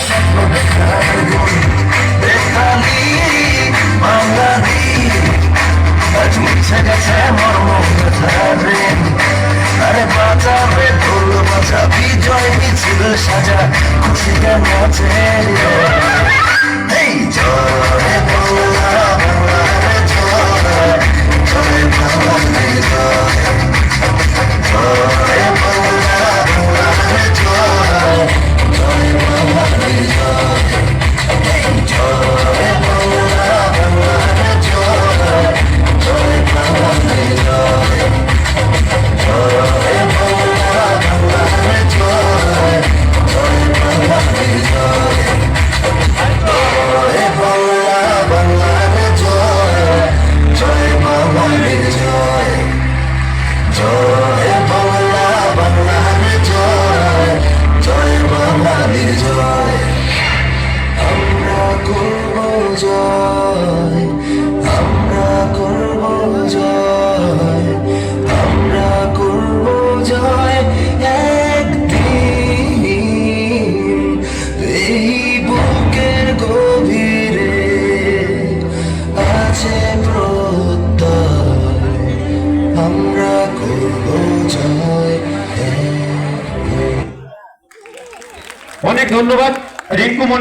স্বপ্ন দেখার গুণ বেতালি বাঙালি আজ মুছে গেছে মর্ম ব্যথার ঋণ আরে বাঁচাবে ঢোল বাজা বিজয় মিছিল সাজা খুশিতে নাচে এই জয় বাংলা বাংলার জয় জয় বাংলার জয় জয় বাংলা বাংলার জয় জয় বাংলার জয় এই জয় বাংলা বাংলার জয় জয় বাংলার জয় জয় বাংলা বাংলার জয় জয় বাংলার জয় জয় বাংলা বাংলার জয় জয় বাংলার জয় জয় বাংলা বাংলার জয় জয় বাংলার জয় আমরা করব জয় আমরা করব জয় আমরা করব জয় একদিন এই বুকের গভীরে আছে প্রত্যয় আমরা করব জয় অনেক ধন্যবাদ রিঙ্কু মন্ডল।